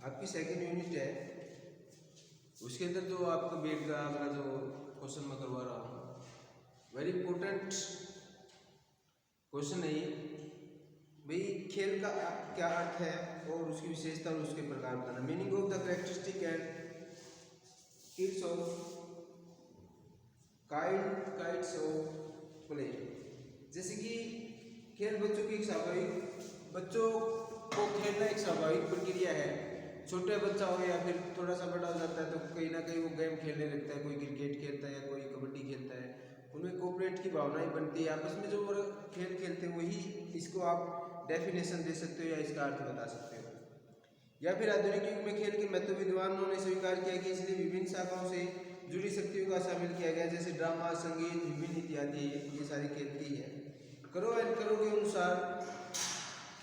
आपकी second unit है, उसके अंदर जो आपका बीएड का मेरा जो क्वेश्चन मैं करवा रहा हूँ, वेरी इंपॉर्टेंट क्वेश्चन है ये। भाई खेल का क्या अर्थ है और उसकी विशेषता और उसके प्रकार बताना। Meaning of the characteristic and kids of kites of play. जैसे कि खेल बच्चों की एक स्वाभाविक, बच्चों को खेलना एक स्वाभाविक प्रक्रिया है। छोटे बच्चा हो या फिर थोड़ा सा बड़ा हो जाता है तो कहीं ना कहीं वो गेम खेलने लगता है, कोई क्रिकेट खेलता है या कोई कबड्डी खेलता है, उनमें कोऑपरेट की भावनाएं बनती है आपस में जो वो खेल खेलते हैं, वही इसको आप डेफिनेशन दे सकते हो या इसका अर्थ बता सकते हो। या फिर आधुनिक युग में खेल के महत्व विद्वानों ने स्वीकार किया कि इसलिए विभिन्न शाखाओं से जुड़ी शक्तियों का शामिल किया गया, जैसे ड्रामा, संगीत, विभिन्न इत्यादि, ये सारी खेल की है। करो एंड करो के अनुसार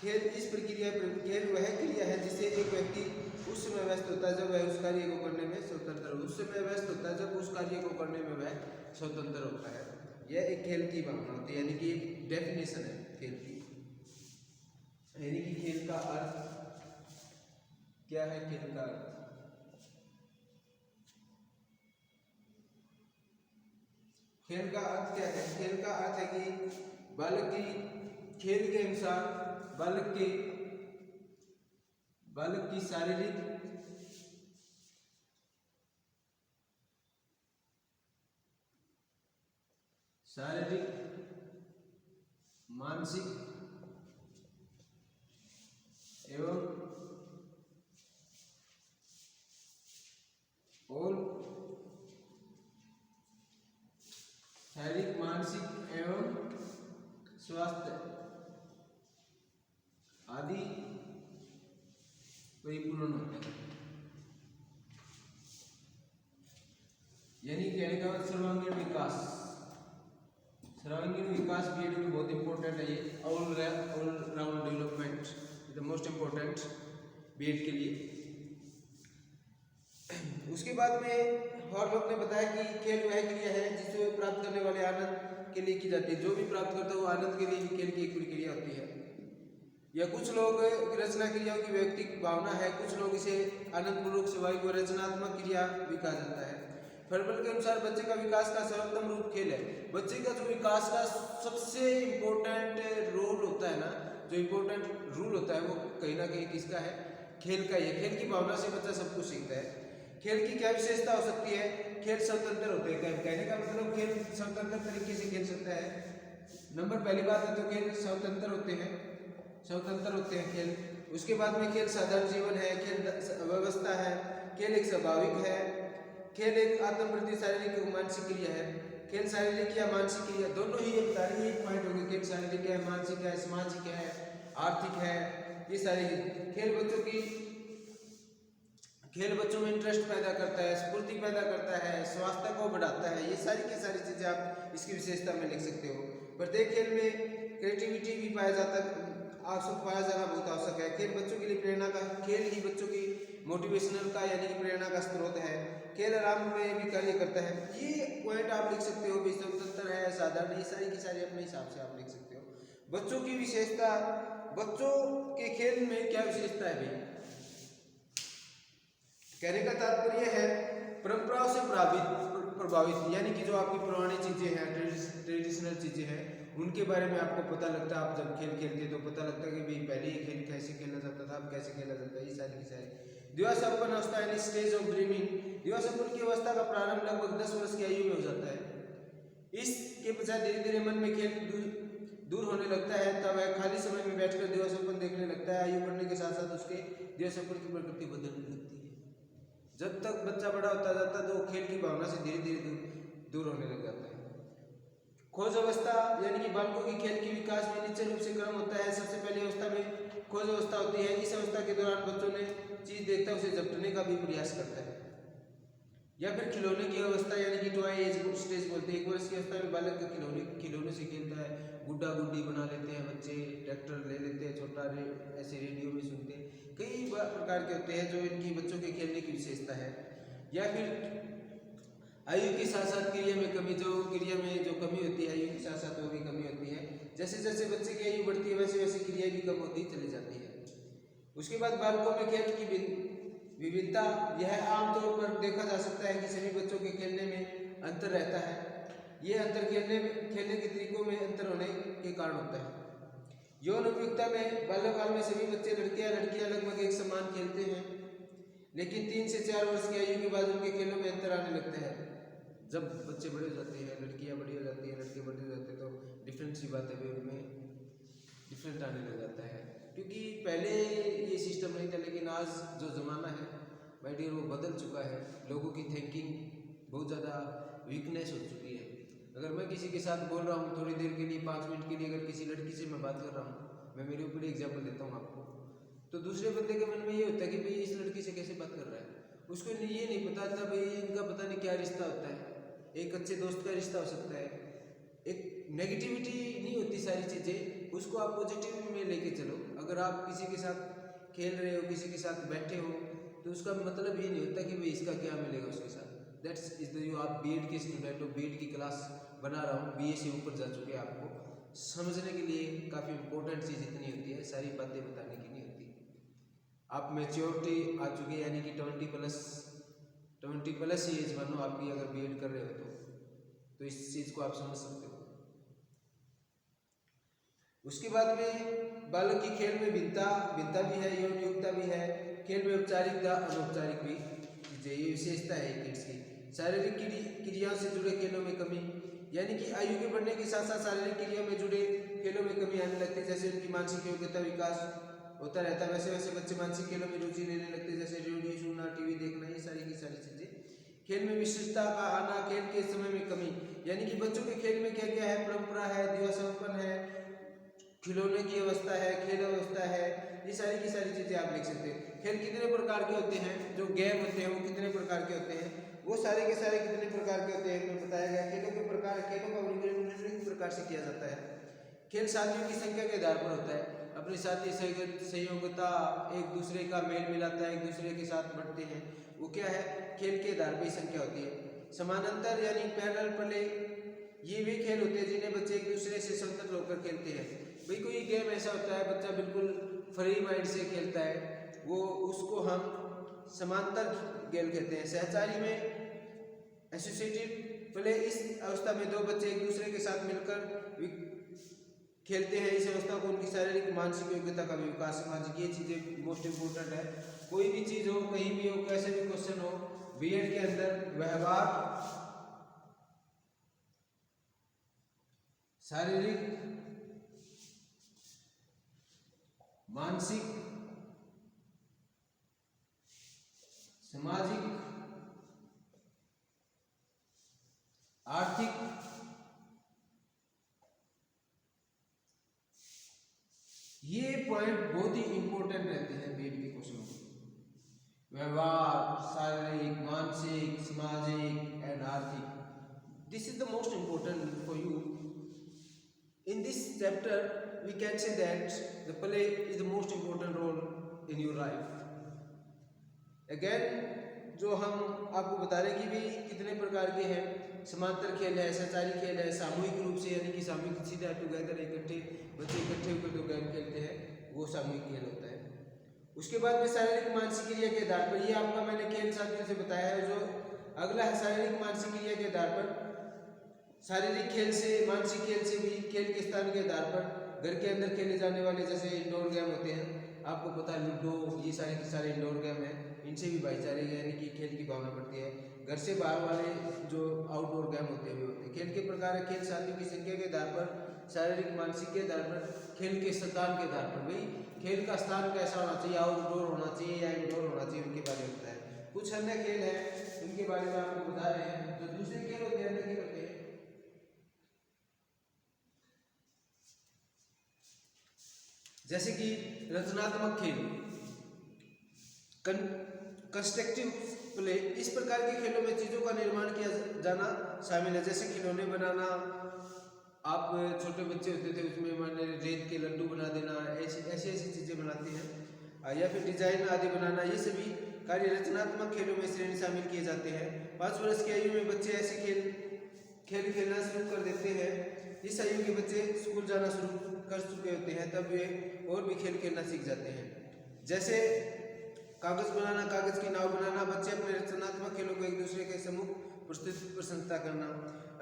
खेल इस प्रक्रिया, खेल वह क्रिया है जिसे एक व्यक्ति उस समय व्यस्त होता है जब वह उस कार्य को करने में स्वतंत्र, उस समय व्यस्त होता है जब उस कार्य को करने में वह स्वतंत्र होता है। यह एक खेल की भावना होती है, यानी कि एक डेफिनेशन है खेल की। यानी कि खेल का अर्थ क्या है? खेल का अर्थ, खेल का अर्थ क्या है? खेल का अर्थ है कि बालक की खेल के अनुसार बालक की शारीरिक, मानसिक एवं शारीरिक, मानसिक एवं स्वास्थ्य आदि परिपूर्ण होते हैं। यानी कहने का सर्वांगीण विकास, सर्वांगीण विकास बीएड में बहुत इंपॉर्टेंट है। ये all round development the most important B Ed के लिए। उसके बाद में हॉर्लॉक ने बताया कि खेल वह क्रिया है जिसे प्राप्त करने वाले आनंद के लिए की जाती है। जो भी प्राप्त करता है वो आनंद के लिए खेल की एक प्रक्रिया होती है। या कुछ लोग रचना क्रियाओं की व्यक्तिक भावना है, कुछ लोग इसे आनंदपूर्वक स्वाभाविक व रचनात्मक क्रिया भी कहा जाता है। फर्बल के अनुसार बच्चे का विकास का सर्वोत्तम रूप खेल है। बच्चे का जो विकास का सबसे इम्पोर्टेंट रोल होता है ना, जो इम्पोर्टेंट रूल होता है वो कहीं ना कहीं किसका है? खेल का। ये खेल की भावना से बच्चा सब कुछ सीखता है। खेल की क्या विशेषता हो सकती है? खेल स्वतंत्र होते हैं। कहने का मतलब खेल स्वतंत्र तरीके से खेल सकता है। नंबर पहली बात है तो खेल स्वतंत्र होते हैं खेल। उसके बाद में खेल साधारण जीवन है, खेल व्यवस्था है, खेल एक स्वाभाविक है, खेल एक आत्म प्रति शारीरिक मानसिक क्रिया है। खेल शारीरिक या मानसिक क्रिया दोनों ही एक तारीख एक पॉइंट होगी। खेल शारीरिक है, मानसिक है, सामाजिक है, आर्थिक है, ये सारी खेल बच्चों में इंटरेस्ट पैदा करता है, स्फूर्ति पैदा करता है, स्वास्थ्य को बढ़ाता है। ये सारी की सारी चीजें आप इसकी विशेषता में लिख सकते हो। प्रत्येक खेल में क्रिएटिविटी भी पाया जाना बहुत आवश्यक है। खेल बच्चों के लिए प्रेरणा का, खेल ही बच्चों की मोटिवेशनल का यानी कि प्रेरणा का स्रोत है। खेल आराम में भी कार्य करता है। ये पॉइंट आप लिख सकते हो। स्वतंत्र है, साधारण, ये सारी की सारी अपने हिसाब से आप लिख सकते हो। बच्चों की विशेषता, बच्चों के खेल में क्या विशेषता है भाई? कहने का तात्पर्य है परंपराओं से प्रभावित, यानी कि जो आपकी पुरानी चीजें हैं, ट्रेडिशनल चीजें हैं, उनके बारे में आपको पता लगता है। आप जब खेल खेलते हैं तो पता लगता है कि भाई पहले ये खेल कैसे खेला जाता था, अब कैसे खेला जाता है। ये सारी की सारी दिवास्वप्न अवस्था यानी स्टेज ऑफ ड्रीमिंग। दिवास्वप्न की अवस्था का प्रारंभ लगभग 10 वर्ष की आयु में हो जाता है। इसके पश्चात धीरे धीरे मन में खेल दूर होने लगता है। तब वह खाली समय में बैठकर दिवास्वप्न देखने लगता है। आयु बढ़ने के साथ साथ उसके दिवास्वप्न की प्रकृति बदलने लगती है। जब तक बच्चा बड़ा होता जाता है तो खेल की भावना से धीरे धीरे दूर होने लग जाता है। खोज अवस्था यानी कि बालकों की खेल के विकास में निश्चित रूप से क्रम होता है। सबसे पहली अवस्था में खोज अवस्था होती है। इस अवस्था के दौरान बच्चों ने चीज देखता है उसे झपटने का भी प्रयास करता है। या फिर खिलौने की अवस्था यानी कि टॉय एज स्टेज बोलते हैं। 1 वर्ष की अवस्था में बालक खिलौने से खेलता है। गुड्डा गुड्डी बना लेते हैं बच्चे, ट्रैक्टर ले लेते हैं, छोटा ऐसे रेडियो में सुनते हैं। कई प्रकार के होते हैं जो इनकी बच्चों के खेलने की विशेषता है। या फिर आयु के साथ साथ क्रिया में कमी, जो क्रिया में जो कमी होती है आयु के साथ साथ वो भी कमी होती है। जैसे जैसे बच्चे की आयु बढ़ती है वैसे वैसे क्रिया भी कम होती चली जाती है। उसके बाद बालकों में खेल की विविधता, यह आमतौर पर देखा जा सकता है कि सभी बच्चों के खेलने में अंतर रहता है। ये अंतर खेलने के तरीकों में अंतर होने के कारण होता है। यौन उपयुक्तता में बाल्यकाल में सभी बच्चे लड़कियां लगभग एक समान खेलते हैं, लेकिन 3 से 4 वर्ष की आयु के बाद उनके खेलों में अंतर आने लगता है। जब बच्चे बड़े हो जाते हैं, लड़कियां बड़ी हो जाती हैं, लड़के बड़े हो जाते हैं, तो डिफरेंट सी बात है, उनमें डिफरेंट आने लग जाता है। क्योंकि पहले ये सिस्टम नहीं था, लेकिन आज जो ज़माना है माय डियर वो बदल चुका है। लोगों की थिंकिंग बहुत ज़्यादा वीकनेस हो चुकी है। अगर मैं किसी के साथ बोल रहा हूँ थोड़ी देर के लिए, 5 मिनट के लिए, अगर किसी लड़की से मैं बात कर रहा हूँ, मैं मेरे ऊपर एग्जाम्पल देता हूँ आपको, तो दूसरे बंदे के मन में ये होता है कि भाई इस लड़की से कैसे बात कर रहा है। उसको ये नहीं पता था भाई इनका पता नहीं क्या रिश्ता होता है। एक अच्छे दोस्त का रिश्ता हो सकता है, एक नेगेटिविटी नहीं होती, सारी चीज़ें उसको आप पॉजिटिव में लेके चलो। अगर आप किसी के साथ खेल रहे हो, किसी के साथ बैठे हो, तो उसका मतलब ये नहीं होता कि भाई इसका क्या मिलेगा उसके साथ। That's is the you. आप बीएड के स्टूडेंट हो, बीएड की क्लास बना रहा हूँ, बीए से ऊपर जा चुके हैं, आपको समझने के लिए काफ़ी इंपॉर्टेंट चीज़ इतनी होती है, सारी बातें बताने की नहीं होती। आप मैच्योरिटी आ चुके हैं, यानी कि 20 प्लस एज मानो आपकी, अगर बीएड कर रहे हो तो इस चीज़ को आप समझ सकते हो। उसके बाद में बालक की खेल में भिन्नता भी है, यौन योग्यता भी है। खेल में औपचारिकता अनौपचारिक भी चीज़ें, ये विशेषता है किड्स की। शारीरिक क्रियाओं से जुड़े खेलों में कमी, यानी कि आयु के बढ़ने के साथ साथ शारीरिक क्रियाओं में जुड़े खेलों में कमी आने लगती है। जैसे उनकी मानसिक योग्यता विकास होता रहता है, वैसे वैसे बच्चे मानसिक खेलों में रुचि लेने लगते हैं, जैसे रेडियो सुनना, टीवी देखना, ये सारी की सारी चीज़ें। खेल में विशिष्टता का आना, खेल के समय में कमी, यानी कि बच्चों के खेल में क्या क्या है, परंपरा है, दिवास्वपन है, खिलौने की अवस्था है, खेल अवस्था है, ये सारी की सारी चीज़ें आप लिख सकते हैं। खेल कितने प्रकार के होते हैं, जो गेम होते हैं वो कितने प्रकार के होते हैं, वो सारे के सारे कितने प्रकार के होते हैं इसमें बताया गया। खेलों के प्रकार, खेलों का वर्गीकरण निम्नलिखित प्रकार से किया जाता है। खेल साथियों की संख्या के आधार पर होता है। अपने साथी सहयोगिता, एक दूसरे का मेल मिलाता है, एक दूसरे के साथ बढ़ते हैं, वो क्या है, खेल के आधार पर संख्या होती है। समानांतर यानी पैरेलल प्ले, ये भी खेल होते हैं जिन्हें बच्चे एक दूसरे से स्वतंत्र होकर खेलते हैं। भाई कोई गेम ऐसा होता है बच्चा बिल्कुल फ्री माइंड से खेलता है, वो उसको हम समांतर खेल कहते हैं। सहचारी में एसोसिएटिव प्ले, इस अवस्था में दो बच्चे एक दूसरे के साथ मिलकर खेलते हैं। इस अवस्था को उनकी शारीरिक मानसिक योग्यता का भी विकास, सामाजिक, ये चीज़ें मोस्ट इम्पोर्टेंट है। कोई भी चीज़ हो, कहीं भी हो, कैसे भी क्वेश्चन हो, बीएड के अंदर व्यवहार, शारीरिक, मानसिक, सामाजिक, आर्थिक, ये पॉइंट बहुत ही इंपॉर्टेंट रहते हैं बीएड के क्वेश्चन में। व्यवहार, शारीरिक, मानसिक, सामाजिक एंड आर्थिक, this is the most important for you. In this chapter, we can say that the play is the most important role in your life. Again, जो हम आपको बता रहे हैं कि भी कितने प्रकार के हैं, समांतर खेल है, सहचारी खेल है, सामूहिक रूप से, यानी कि सामूहिक सीधा टुगेदर, इकट्ठे बच्चे इकट्ठे होकर जो गेम खेलते हैं वो सामूहिक खेल होता है। उसके बाद में शारीरिक मानसिक क्रिया के आधार पर, ये आपका मैंने खेल साथियों से बताया है। जो अगला है शारीरिक मानसिक क्रिया के आधार पर, शारीरिक खेल से, मानसिक खेल से भी, खेल के स्थान के आधार पर, घर के अंदर खेले जाने वाले जैसे इंडोर गेम होते हैं, आपको पता है लूडो, ये सारे के सारे इंडोर गेम हैं, इनसे भी भाईचारे यानी कि खेल की भावना बढ़ती है। घर से बाहर वाले जो आउटडोर गेम होते हैं वो होते हैं। खेल के प्रकार है, खेल साथियों की संख्या के आधार पर, शारीरिक मानसिक के आधार पर, खेल के स्थान के आधार पर, भाई खेल का स्थान कैसा होना चाहिए, आउटडोर होना चाहिए या इंडोर होना चाहिए, उनके बारे में होता है। कुछ अन्य खेल है उनके बारे में आपको बता रहे हैं। जो दूसरे खेल होते हैं, अन्य खेल होते हैं, जैसे कि रचनात्मक खेल, कंस्ट्रक्टिव प्ले, इस प्रकार के खेलों में चीज़ों का निर्माण किया जाना शामिल है। जैसे खिलौने बनाना, आप छोटे बच्चे होते थे उसमें मैंने रेत के लड्डू बना देना, ऐसी चीज़ें बनाते हैं, या फिर डिजाइन आदि बनाना, ये सभी कार्य रचनात्मक खेलों में श्रेणी शामिल किए जाते हैं। 5 वर्ष की आयु में बच्चे ऐसे खेल खेलना शुरू कर देते हैं। इस आयु के बच्चे स्कूल जाना शुरू कर चुके होते हैं, तब वे और भी खेल खेलना सीख जाते हैं। जैसे कागज बनाना, कागज की नाव बनाना। बच्चे अपने रचनात्मक खेलों को एक दूसरे के सम्मुख प्रस्तुत प्रशंसा करना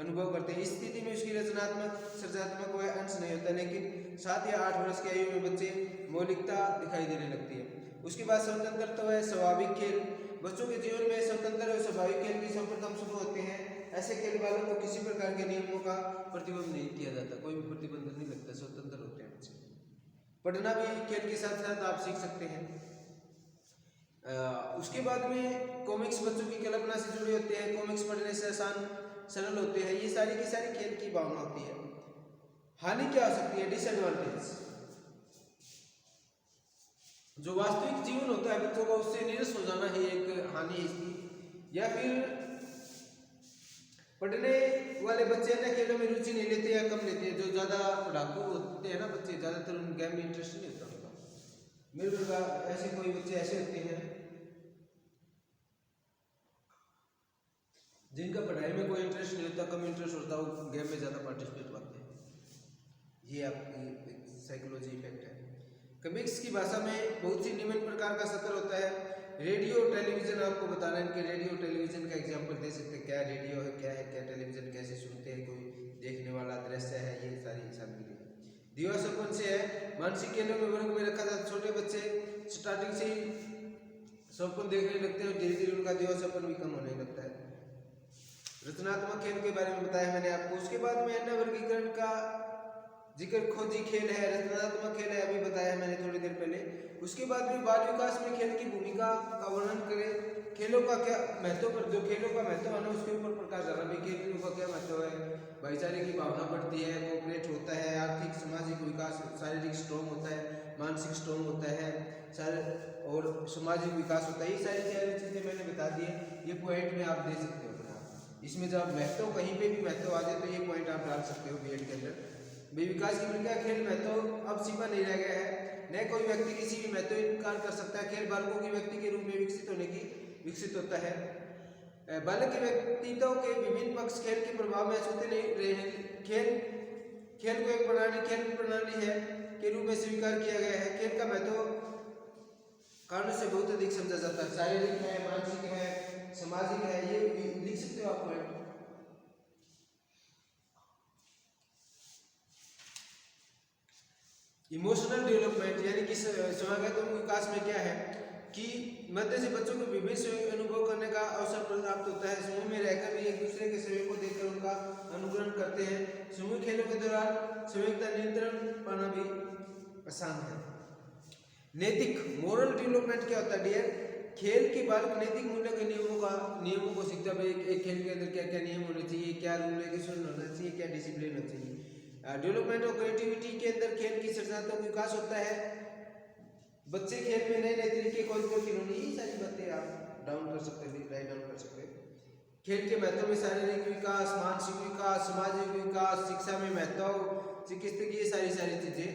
अनुभव करते हैं। इस स्थिति में उसकी रचनात्मक सृजनात्मक वह अंश नहीं होता, लेकिन 7 या 8 वर्ष की आयु में बच्चे मौलिकता दिखाई देने लगती है। उसके बाद स्वतंत्रता व स्वाभाविक खेल। बच्चों के जीवन में स्वतंत्र और स्वाभाविक खेल की सर्वप्रथम शुरू होते हैं। ऐसे खेल वालों को किसी प्रकार के नियमों का प्रतिबंध नहीं किया जाता, कोई भी प्रतिबंध नहीं लगता, स्वतंत्र होते हैं बच्चे। पढ़ना भी खेल के साथ साथ आप सीख सकते हैं। उसके बाद में कॉमिक्स बच्चों की कल्पना से जुड़े होते हैं। कॉमिक्स पढ़ने से आसान सरल होते हैं। ये सारी की सारी खेल की भावना होती है। हानि क्या हो सकती है? डिसएडवांटेज, जो वास्तविक जीवन होता है बच्चों का उससे निरस हो जाना ही एक हानि है इसकी। या फिर पढ़ने वाले बच्चे ना खेलों में रुचि नहीं लेते या कम लेते हैं। जो ज्यादा पढ़ाकू होते हैं ना बच्चे, ज्यादातर उन गेम में इंटरेस्ट नहीं होता उनका। मिल का ऐसे कोई बच्चे ऐसे होते हैं जिनका पढ़ाई में कोई इंटरेस्ट नहीं होता, कम इंटरेस्ट होता, वो गेम में ज्यादा पार्टिसिपेट करते हैं। ये आपकी साइकोलॉजी इफेक्ट है। कॉमिक्स की भाषा में बहुत सी निम्न प्रकार का सत्र होता है। रेडियो टेलीविजन आपको बताना है कि रेडियो टेलीविजन का एग्जांपल दे सकते हैं। क्या रेडियो है, क्या टेलीविजन, कैसे सुनते हैं, कोई देखने वाला दृश्य है, ये सारी सामग्री है। दिवास्वप्न से है, मानसिक खेलों में वर्ग में रखा जाता है। छोटे बच्चे स्टार्टिंग से ही स्वप्न देखने लगते हैं और धीरे धीरे उनका दिवास्वप्न भी कम होने लगता है। रचनात्मक खेल के बारे में बताया मैंने आपको। उसके बाद में अन्य वर्गीकरण का जिक्र खोजी खेल है, रचनात्मक खेल है, अभी बताया मैंने थोड़ी देर पहले। उसके बाद भी बाल विकास में खेल की भूमिका का वर्णन करें। खेलों का क्या महत्व, पर जो खेलों का महत्व है ना उसके ऊपर प्रकाश डालना भी। खेलों का क्या महत्व है? भाईचारे की भावना बढ़ती है, कोऑपरेट होता है, आर्थिक सामाजिक विकास, शारीरिक स्ट्रॉन्ग होता है, मानसिक स्ट्रॉन्ग होता है, और सामाजिक विकास होता है। ये सारी चीजें मैंने बता दी है। ये पॉइंट में आप दे सकते हो अपना। इसमें जब महत्व कहीं पे भी महत्व आ जाए तो ये पॉइंट आप डाल सकते हो बीएड के अंदर। विकास की प्रक्रिया खेल महत्व अब सीमा नहीं रह गया है। न कोई व्यक्ति किसी भी महत्व इनकार कर सकता है। खेल बालकों की व्यक्ति के रूप में विकसित होता है। बालक के व्यक्तित्व के विभिन्न पक्ष खेल के प्रभाव में होते नहीं रहे हैं। खेल को एक प्रणाली है के रूप में स्वीकार किया गया है। खेल का महत्व कारणों से बहुत अधिक समझा जाता है। शारीरिक है, मानसिक है, सामाजिक है, ये लिख सकते हो आप पॉइंट। इमोशनल डेवलपमेंट यानी कि संवेगात्मक विकास में क्या है कि मध्य से बच्चों को विभिन्न अनुभव करने का अवसर प्राप्त होता है। समूह में रहकर भी एक दूसरे के सहयोग को देखकर उनका अनुकरण करते हैं। समूह खेलों के दौरान संवेगता नियंत्रण पाना भी आसान है। नैतिक मोरल डेवलपमेंट क्या होता है डियर? खेल के बालक नैतिक मूल्य के नियमों को सीखता है। एक खेल के अंदर क्या क्या नियम होने चाहिए, क्या रूल रेगुलेशन होना चाहिए, क्या डिसिप्लिन होना चाहिए। डेवलपमेंट ऑफ क्रिएटिविटी के अंदर खेल की सृजनात्मक विकास होता है। बच्चे खेल में नए नए तरीके खोज कर खिलौने, ये सारी बातें आप डाउन कर सकते हैं, राइट डाउन कर सकते हैं। खेल के महत्व में शारीरिक विकास, मानसिक विकास, सामाजिक विकास, शिक्षा में महत्व, चिकित्सा की, ये सारी चीजें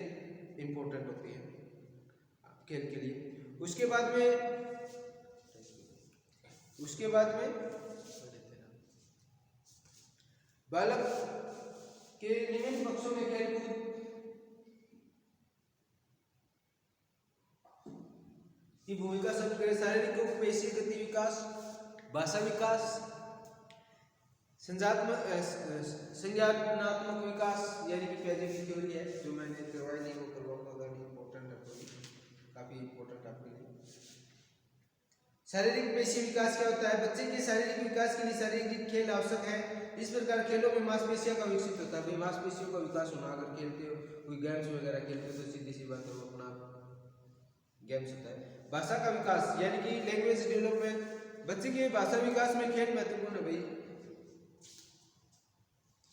इंपॉर्टेंट होती है खेल के लिए। उसके बाद में बालक के निम्न पक्षों में खेलकूद की भूमिका सब करें। शारीरिक और पेशीय गति विकास, भाषा विकास, संज्ञानात्मक विकास यानी कि पियाजे की थ्योरी है जो मैंने करवाई नहीं, वो करवाऊंगा अगर इम्पोर्टेंट है तो, काफी इम्पोर्टेंट आपके लिए। शारीरिक पेशी विकास क्या होता है? बच्चे के शारीरिक विकास के लिए शारीरिक खेल आवश्यक है। इस प्रकार खेलों में मांसपेशियों का विकसित होता है। भाई मांसपेशियों का विकास होना, अगर खेलते हो कोई गेम्स वगैरह खेलते हो तो सीधी सी बात है वो अपना गेम्स होता है। भाषा का विकास यानी कि लैंग्वेज डेवलपमेंट। बच्चे के भाषा विकास में खेल महत्वपूर्ण है। भाई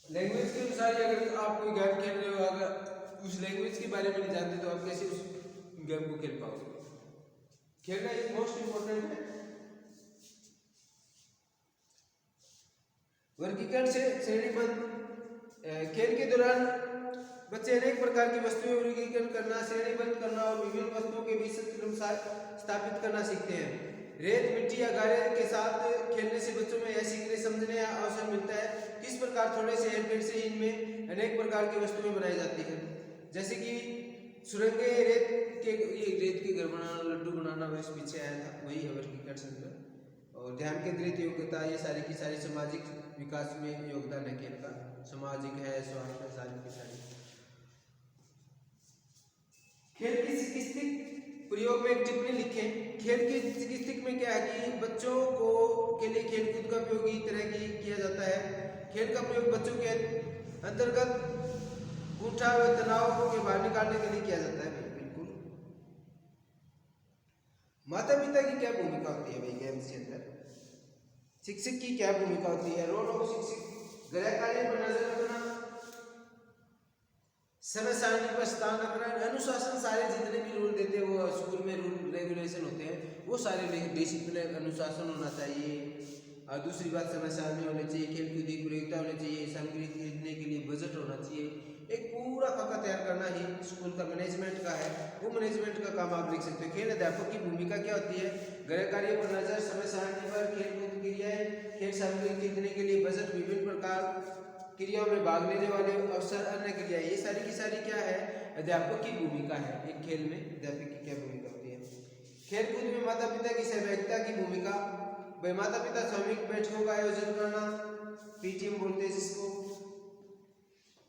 लैंग्वेज के अनुसार अगर आप कोई गेम खेल रहे हो, अगर उस लैंग्वेज के बारे में नहीं जानते तो आप कैसे उस गेम को खेल पाओगे? खेलना इज मोस्ट इंपोर्टेंट है। वर्गीकरण से श्रेणीबद्ध खेल के दौरान बच्चे अनेक प्रकार की वस्तुएं वर्गीकरण करना, श्रेणीबद्ध करना और विभिन्न वस्तुओं के बीच क्रम स्थापित करना सीखते हैं। रेत, मिट्टी या गारे के साथ खेलने से बच्चों में यह सीखने समझने का अवसर मिलता है किस प्रकार थोड़े से हेरफेर से इनमें अनेक प्रकार की वस्तुएं बनाई जाती हैं। जैसे कि सुरंगें रेत रेत के घर बनाना, लड्डू बनाना बस पीछे आया था, वही है वर्गीकरण क्रिकेट सेंटर। और ध्यान केंद्रित योग्यता, ये सारी की सारी सामाजिक विकास में योगदान है खेल का, सामाजिक है, स्वास्थ्य है, सारी की सारी। खेल की चिकित्सिक प्रयोग में एक टिप्पणी लिखें। खेल की चिकित्सिक में क्या है कि बच्चों को के लिए खेल कूद का उपयोग इस तरह की किया जाता है। खेल का प्रयोग बच्चों के अंतर्गत उठा हुए तनाव के बाहर निकालने के लिए किया जाता है। बिल्कुल। माता पिता की क्या भूमिका होती है भाई गेम्स के अंदर? शिक्षक की क्या भूमिका होती है? रोल ऑफ शिक्षक, गृह कार्य पर नजर रखना, समय सारणी पर स्थान रखना, अनुशासन, सारे जितने भी रूल देते हैं वो स्कूल में रूल रेगुलेशन होते हैं वो सारे डिसिप्लिन अनुशासन होना चाहिए। और दूसरी बात समय सारणी होनी चाहिए, खेल कूद की प्रतियोगिता होनी चाहिए, सामग्री खरीदने के लिए बजट होना चाहिए। एक पूरा खाका तैयार करना ही स्कूल का मैनेजमेंट का है, वो मैनेजमेंट का काम आप लिख सकते हो। खेल अध्यापक की भूमिका क्या होती है? गृह कार्य पर नजर, समय सारणी पर, खेल कूद क्रियाएं, खेल सामग्री खरीदने के लिए बजट, विभिन्न प्रकार क्रियाओं में भाग लेने वाले अवसर, अन्य क्रिया, ये सारी की सारी क्या है? अध्यापक की भूमिका है। एक खेल में अध्यापक की क्या भूमिका होती है? खेल कूद में माता पिता की सहभागिता की भूमिका, भाई माता पिता सामूहिक बैठकों का आयोजन करना, पीटीएम बोलते हैं जिसको।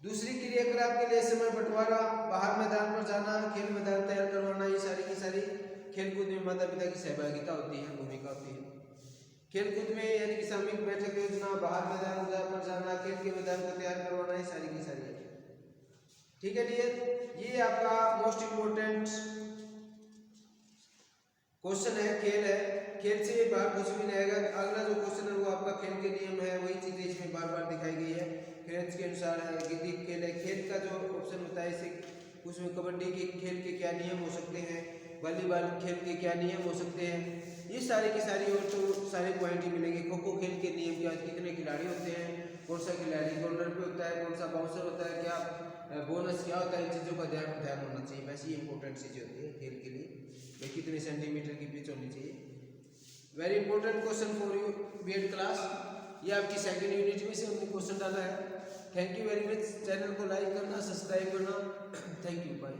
दूसरी क्रियाकलाप के लिए समय बंटवारा, बाहर मैदान पर जाना, खेल मैदान तैयार करवाना, ये सारी की सारी खेल कूद में माता पिता की सहभागिता होती है, भूमिका होती है। खेल कूद में यानी कि सामूहिक बैठक योजना, बाहर मैदान पर जाना, खेल के मैदान को तैयार करवाना, ये सारी की सारी है। ठीक है डियर, ये आपका मोस्ट इम्पोर्टेंट क्वेश्चन है, खेल है। खेल से बाहर कुछ भी नहीं आएगा। अगला जो क्वेश्चन है वो आपका खेल के नियम है, वही चीजें इसमें बार बार दिखाई गई है। खेल के अनुसार है, गिद्दी खेल है। खेल का जो ऑप्शन होता है इसे उसमें कबड्डी के खेल के क्या नियम हो सकते हैं, वॉलीबॉल खेल के क्या नियम हो सकते हैं, ये सारी की सारी और तो सारे पॉइंट ही मिलेंगे। खो खो खेल के नियम क्या, कितने खिलाड़ी होते हैं, कौन सा खिलाड़ी कॉर्नर पे होता है, कौन सा बाउंसर होता है, क्या बोनस क्या होता है, इन चीज़ों का ध्यान होना चाहिए। वैसे ही इंपॉर्टेंट चीज़ें होती है खेल के लिए, भाई कितने सेंटीमीटर की पिच होनी चाहिए। Very important question for you B Ed class, ये आपकी सेकंड यूनिट में से हमने क्वेश्चन डाला है। Thank you very much. Channel को लाइक करना, सब्सक्राइब करना। Thank you, bye.